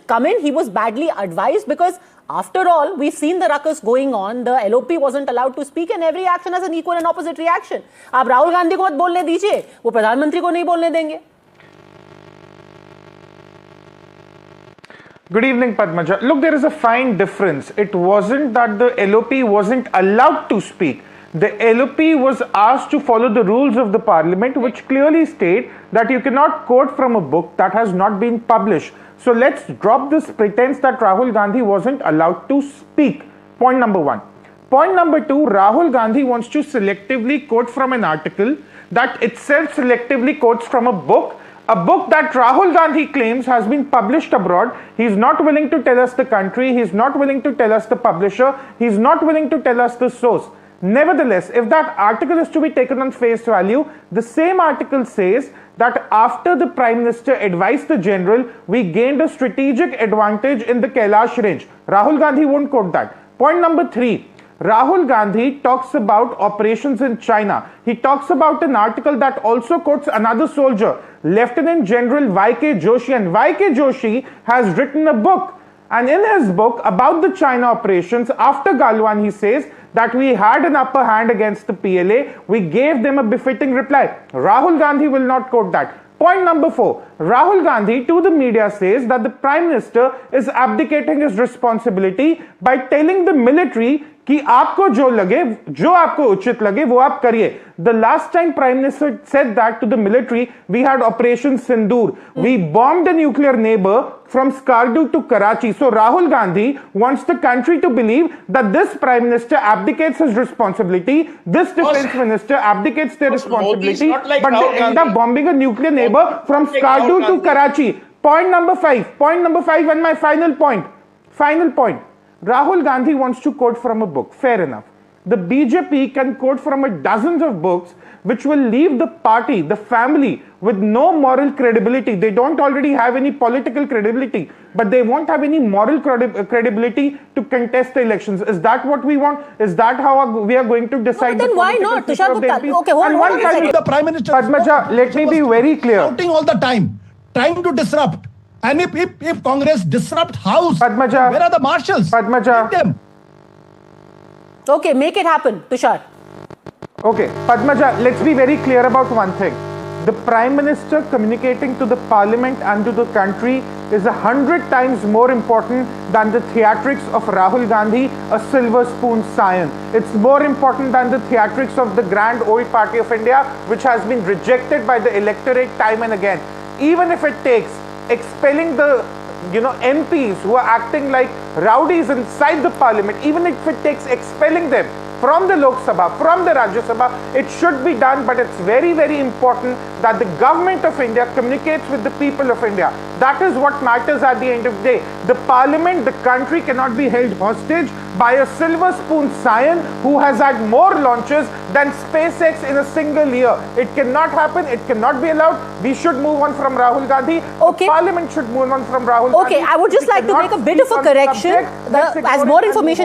come in. He was badly advised because, after all, we've seen the ruckus going on. The LOP wasn't allowed to speak, and every action has an equal and opposite reaction. आप राहुल गांधी को मत बोलने दीजिए, वो प्रधानमंत्री को नहीं बोलने देंगे. Good evening, Padmaja. Look, there is a fine difference. It wasn't that the LOP wasn't allowed to speak. The LOP was asked to follow the rules of the parliament, which clearly state that you cannot quote from a book that has not been published. So let's drop this pretense that Rahul Gandhi wasn't allowed to speak. Point number one. Point number two, Rahul Gandhi wants to selectively quote from an article that itself selectively quotes from a book that Rahul Gandhi claims has been published abroad. He's not willing to tell us the country, he's not willing to tell us the publisher, he's not willing to tell us the source. Nevertheless, if that article is to be taken on face value, the same article says that after the Prime Minister advised the general, we gained a strategic advantage in the Kailash range. Rahul Gandhi won't quote that. Point number three, Rahul Gandhi talks about operations in China. He talks about an article that also quotes another soldier, Lieutenant General Y.K. Joshi, and Y.K. Joshi has written a book. And in his book about the China operations, after Galwan, he says that we had an upper hand against the PLA. We gave them a befitting reply. Rahul Gandhi will not quote that. Point number four, Rahul Gandhi to the media says that the Prime Minister is abdicating his responsibility by telling the military कि आपको जो लगे, जो आपको उचित लगे, वो आप करिए. The last time Prime Minister said that to the military, we had Operation Sindoor. We bombed a nuclear neighbor from Skardu to Karachi. So Rahul Gandhi wants the country to believe that this Prime Minister abdicates his responsibility, this Defense Minister abdicates their responsibility, but they end up bombing a nuclear neighbor from Skardu to Karachi. Point number five, and my final point. Rahul Gandhi wants to quote from a book. Fair enough. The BJP can quote from dozens of books which will leave the party, the family, with no moral credibility. They don't already have any political credibility, but they won't have any moral credibility to contest the elections. Is that what we want? Is that how we are going to decide? No, then why not? Tushar Gupta. Okay, hold on a second. The Prime Minister, Padmaja, let me be very clear. Shouting all the time, trying to disrupt. And if Congress disrupt House, Padmaja, where are the marshals? Padmaja. Them. Okay, make it happen, Tushar. Okay, Padmaja, let's be very clear about one thing. The Prime Minister communicating to the Parliament and to the country is 100 times more important than the theatrics of Rahul Gandhi, a silver spoon scion. It's more important than the theatrics of the grand old party of India, which has been rejected by the electorate time and again. Even if it takes expelling the MPs who are acting like rowdies inside the parliament, even if it takes expelling them from the Lok Sabha, from the Rajya Sabha, it should be done, but it's very, very important that the government of India communicates with the people of India. That is what matters at the end of the day. The parliament, the country cannot be held hostage by a silver spoon scion who has had more launches than SpaceX in a single year. It cannot happen. It cannot be allowed. We should move on from Rahul Gandhi. Okay. The parliament should move on from Rahul Gandhi. Okay, I would just like to make a bit of a correction. As more information